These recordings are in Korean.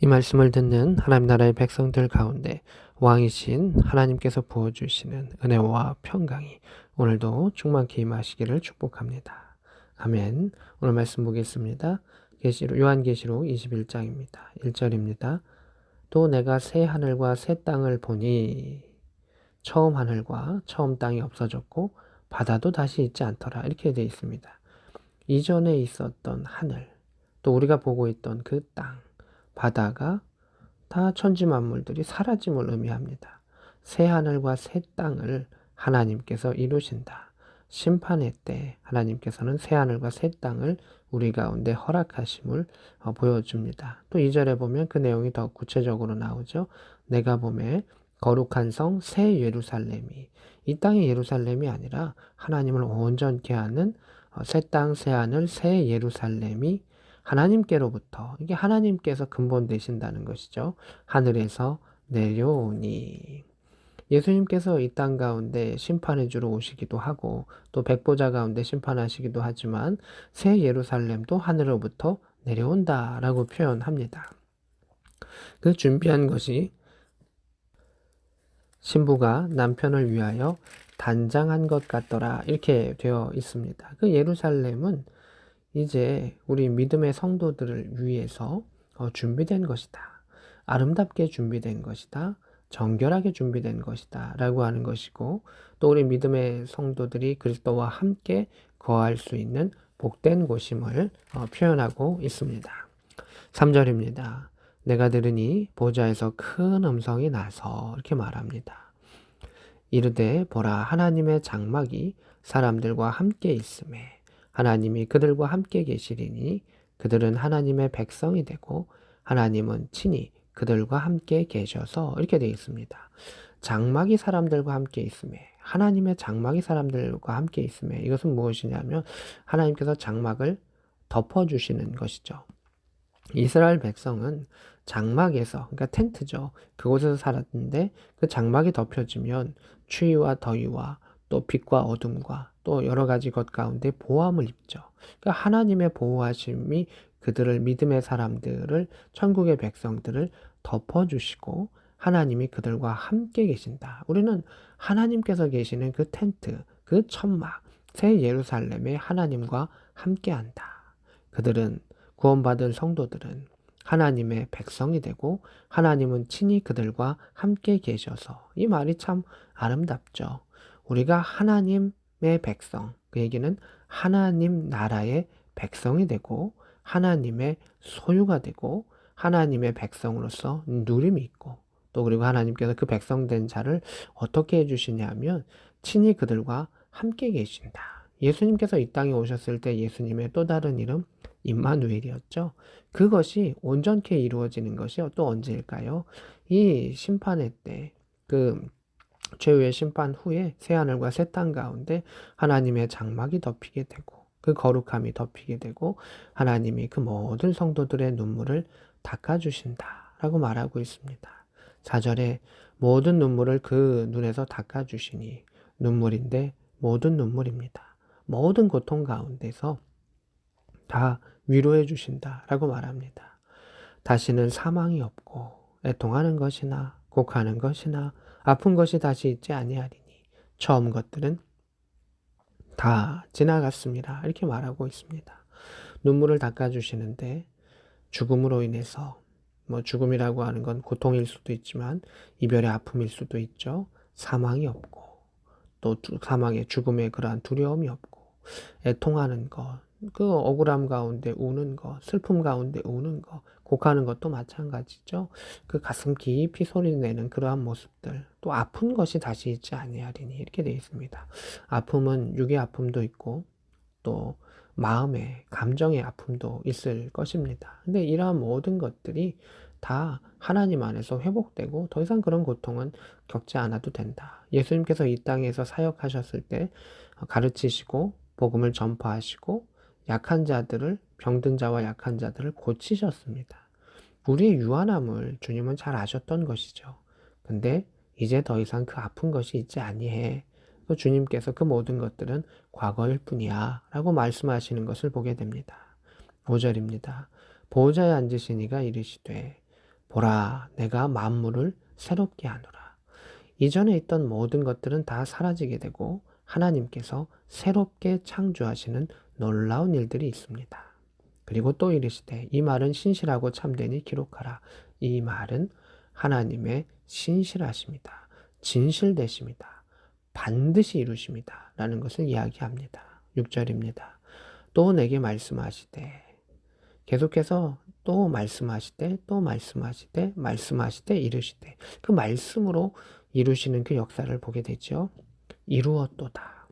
이 말씀을 듣는 하나님 나라의 백성들 가운데 왕이신 하나님께서 부어주시는 은혜와 평강이 오늘도 충만히 임하시기를 축복합니다. 아멘. 오늘 말씀 보겠습니다. 요한계시록 21장입니다. 1절입니다. 또 내가 새 하늘과 새 땅을 보니 처음 하늘과 처음 땅이 없어졌고 바다도 다시 있지 않더라. 이렇게 되어 있습니다. 이전에 있었던 하늘, 또 우리가 보고 있던 그 땅, 바다가 다 천지 만물들이 사라짐을 의미합니다. 새 하늘과 새 땅을 하나님께서 이루신다. 심판의 때 하나님께서는 새 하늘과 새 땅을 우리 가운데 허락하심을 보여줍니다. 또 2절에 보면 그 내용이 더 구체적으로 나오죠. 내가 보매 거룩한 성 새 예루살렘이, 이 땅의 예루살렘이 아니라 하나님을 온전케 하는 새 땅, 새 하늘, 새 예루살렘이 하나님께로부터, 이게 하나님께서 근본 되신다는 것이죠. 하늘에서 내려오니. 예수님께서 이 땅 가운데 심판해 주러 오시기도 하고 또 백보자 가운데 심판하시기도 하지만 새 예루살렘도 하늘로부터 내려온다라고 표현합니다. 그 준비한 것이 신부가 남편을 위하여 단장한 것 같더라, 이렇게 되어 있습니다. 그 예루살렘은 이제 우리 믿음의 성도들을 위해서 준비된 것이다. 아름답게 준비된 것이다. 정결하게 준비된 것이다. 라고 하는 것이고, 또 우리 믿음의 성도들이 그리스도와 함께 거할 수 있는 복된 곳임을 표현하고 있습니다. 3절입니다. 내가 들으니 보좌에서 큰 음성이 나서, 이렇게 말합니다. 이르되 보라, 하나님의 장막이 사람들과 함께 있음에 하나님이 그들과 함께 계시리니 그들은 하나님의 백성이 되고 하나님은 친히 그들과 함께 계셔서, 이렇게 되어 있습니다. 장막이 사람들과 함께 있음에, 하나님의 장막이 사람들과 함께 있음에, 이것은 무엇이냐면 하나님께서 장막을 덮어주시는 것이죠. 이스라엘 백성은 장막에서, 그러니까 텐트죠. 그곳에서 살았는데 그 장막이 덮여지면 추위와 더위와 또 빛과 어둠과 또 여러 가지 것 가운데 보호함을 입죠. 그러니까 하나님의 보호하심이 그들을, 믿음의 사람들을, 천국의 백성들을 덮어주시고 하나님이 그들과 함께 계신다. 우리는 하나님께서 계시는 그 텐트, 그 천막, 새 예루살렘에 하나님과 함께한다. 그들은, 구원받은 성도들은 하나님의 백성이 되고 하나님은 친히 그들과 함께 계셔서, 이 말이 참 아름답죠. 우리가 하나님의 백성, 그 얘기는 하나님 나라의 백성이 되고 하나님의 소유가 되고 하나님의 백성으로서 누림이 있고, 또 그리고 하나님께서 그 백성된 자를 어떻게 해주시냐면 친히 그들과 함께 계신다. 예수님께서 이 땅에 오셨을 때 예수님의 또 다른 이름 임마누엘이었죠. 그것이 온전케 이루어지는 것이 또 언제일까요? 이 심판의 때, 그 최후의 심판 후에 새하늘과 새 땅 가운데 하나님의 장막이 덮이게 되고 그 거룩함이 덮이게 되고 하나님이 그 모든 성도들의 눈물을 닦아주신다라고 말하고 있습니다. 4절에 모든 눈물을 그 눈에서 닦아주시니, 눈물인데 모든 눈물입니다. 모든 고통 가운데서 다 위로해 주신다라고 말합니다. 다시는 사망이 없고 애통하는 것이나 곡하는 것이나 아픈 것이 다시 있지 아니하리니 처음 것들은 다 지나갔습니다. 이렇게 말하고 있습니다. 눈물을 닦아주시는데 죽음으로 인해서, 죽음이라고 하는 건 고통일 수도 있지만 이별의 아픔일 수도 있죠. 사망이 없고 또 사망의, 죽음의 그러한 두려움이 없고 애통하는 것, 그 억울함 가운데 우는 것, 슬픔 가운데 우는 것, 곡하는 것도 마찬가지죠. 그 가슴 깊이 소리내는 그러한 모습들, 또 아픈 것이 다시 있지 아니하리니, 이렇게 되어 있습니다. 아픔은 육의 아픔도 있고 또 마음의, 감정의 아픔도 있을 것입니다. 근데 이러한 모든 것들이 다 하나님 안에서 회복되고 더 이상 그런 고통은 겪지 않아도 된다. 예수님께서 이 땅에서 사역하셨을 때 가르치시고 복음을 전파하시고 약한 자들을, 병든 자와 약한 자들을 고치셨습니다. 우리의 유한함을 주님은 잘 아셨던 것이죠. 근데 이제 더 이상 그 아픈 것이 있지 아니해. 주님께서 그 모든 것들은 과거일 뿐이야 라고 말씀하시는 것을 보게 됩니다. 5절입니다. 보호자에 앉으신 이가 이르시되 보라, 내가 만물을 새롭게 하노라. 이전에 있던 모든 것들은 다 사라지게 되고 하나님께서 새롭게 창조하시는 놀라운 일들이 있습니다. 그리고 또 이르시되 이 말은 신실하고 참되니 기록하라. 이 말은 하나님의 신실하십니다. 진실되십니다. 반드시 이루십니다. 라는 것을 이야기합니다. 6절입니다. 또 내게 말씀하시되 계속해서 또 말씀하시되 또 말씀하시되 말씀하시되 이르시되 그 말씀으로 이루시는 그 역사를 보게 되죠. 이루었도다.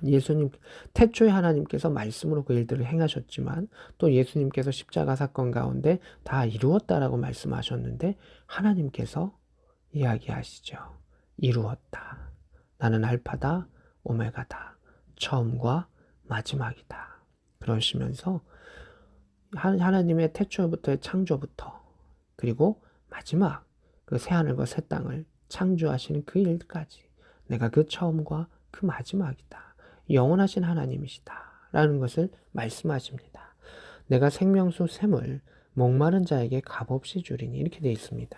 예수님, 태초에 하나님께서 말씀으로 그 일들을 행하셨지만 또 예수님께서 십자가 사건 가운데 다 이루었다라고 말씀하셨는데 하나님께서 이야기하시죠. 이루었다. 나는 알파다, 오메가다. 처음과 마지막이다. 그러시면서 하나님의 태초부터의 창조부터 그리고 마지막 그 새하늘과 새 땅을 창조하시는 그 일까지 내가 그 처음과 그 마지막이다. 영원하신 하나님이시다. 라는 것을 말씀하십니다. 내가 생명수 샘을 목마른 자에게 값없이 주리니 이렇게 되어 있습니다.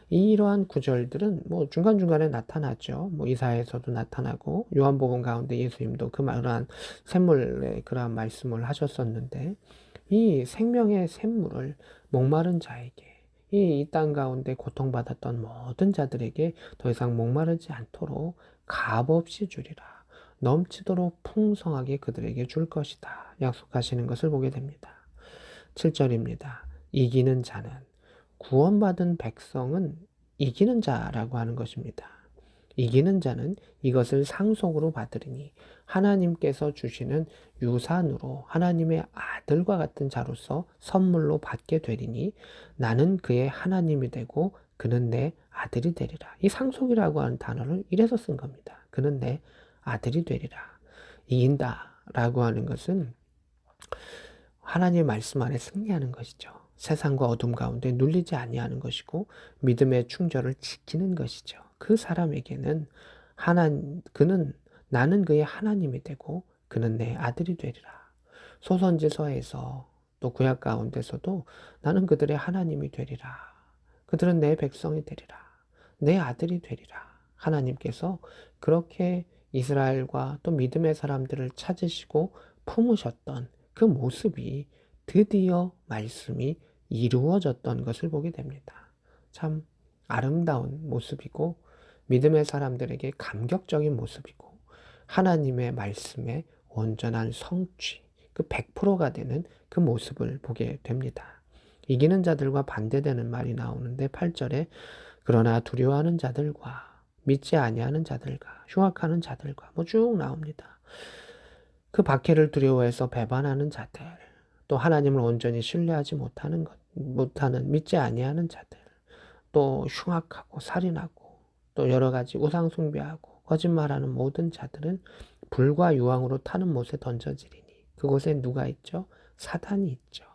이러한 구절들은 뭐 중간중간에 나타나죠. 뭐 이사야에서도 나타나고 요한복음 가운데 예수님도 그러한 샘물의 그러한 말씀을 하셨었는데 이 생명의 샘물을 목마른 자에게 이 땅 가운데 고통받았던 모든 자들에게 더 이상 목마르지 않도록 값없이 주리라. 넘치도록 풍성하게 그들에게 줄 것이다. 약속하시는 것을 보게 됩니다. 7절입니다. 이기는 자는 구원받은 백성은 이기는 자라고 하는 것입니다. 이기는 자는 이것을 상속으로 받으리니 하나님께서 주시는 유산으로 하나님의 아들과 같은 자로서 선물로 받게 되리니 나는 그의 하나님이 되고 그는 내 아들이 되리라. 이 상속이라고 하는 단어를 이래서 쓴 겁니다. 그는 내 아들이 되리라. 이긴다라고 하는 것은 하나님의 말씀 안에 승리하는 것이죠. 세상과 어둠 가운데 눌리지 아니하는 것이고 믿음의 충절을 지키는 것이죠. 그 사람에게는 그는 나는 그의 하나님이 되고 그는 내 아들이 되리라. 소선지서에서 또 구약 가운데서도 나는 그들의 하나님이 되리라. 그들은 내 백성이 되리라. 내 아들이 되리라. 하나님께서 그렇게 이스라엘과 또 믿음의 사람들을 찾으시고 품으셨던 그 모습이 드디어 말씀이 이루어졌던 것을 보게 됩니다. 참 아름다운 모습이고 믿음의 사람들에게 감격적인 모습이고 하나님의 말씀의 온전한 성취, 그 100%가 되는 그 모습을 보게 됩니다. 이기는 자들과 반대되는 말이 나오는데 8절에 그러나 두려워하는 자들과 믿지 아니하는 자들과 흉악하는 자들과 뭐 쭉 나옵니다. 그 박해를 두려워해서 배반하는 자들, 또 하나님을 온전히 신뢰하지 못하는 믿지 아니하는 자들, 또 흉악하고 살인하고 또 여러 가지 우상 숭배하고 거짓말하는 모든 자들은 불과 유황으로 타는 못에 던져지리니 그곳에 누가 있죠? 사단이 있죠.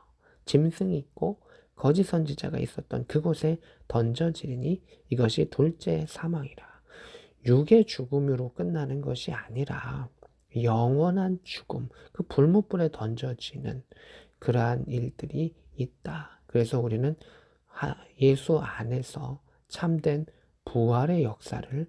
짐승이 있고 거짓 선지자가 있었던 그곳에 던져지리니 이것이 둘째 사망이라. 육의 죽음으로 끝나는 것이 아니라 영원한 죽음, 그 불못불에 던져지는 그러한 일들이 있다. 그래서 우리는 예수 안에서 참된 부활의 역사를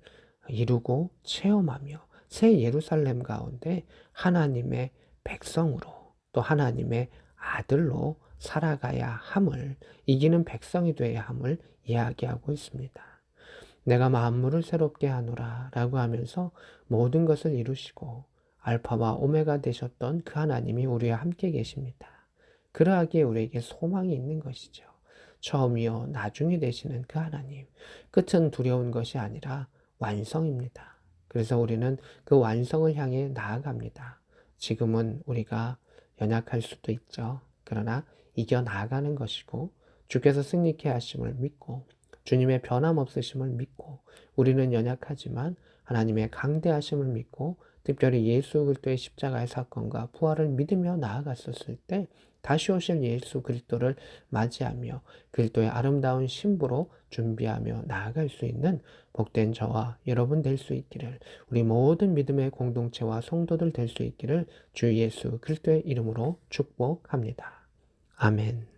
이루고 체험하며 새 예루살렘 가운데 하나님의 백성으로 또 하나님의 아들로 살아가야 함을, 이기는 백성이 되어야 함을 이야기하고 있습니다. 내가 만물을 새롭게 하노라 라고 하면서 모든 것을 이루시고 알파와 오메가 되셨던 그 하나님이 우리와 함께 계십니다. 그러하기에 우리에게 소망이 있는 것이죠. 처음이요 나중이 되시는 그 하나님. 끝은 두려운 것이 아니라 완성입니다. 그래서 우리는 그 완성을 향해 나아갑니다. 지금은 우리가 연약할 수도 있죠. 그러나 이겨 나아가는 것이고 주께서 승리케 하심을 믿고 주님의 변함없으심을 믿고 우리는 연약하지만 하나님의 강대하심을 믿고 특별히 예수 그리스도의 십자가의 사건과 부활을 믿으며 나아갔었을 때 다시 오실 예수 그리스도를 맞이하며 그리스도의 아름다운 신부로 준비하며 나아갈 수 있는 복된 저와 여러분 될 수 있기를, 우리 모든 믿음의 공동체와 성도들 될 수 있기를 주 예수 그리스도의 이름으로 축복합니다. 아멘.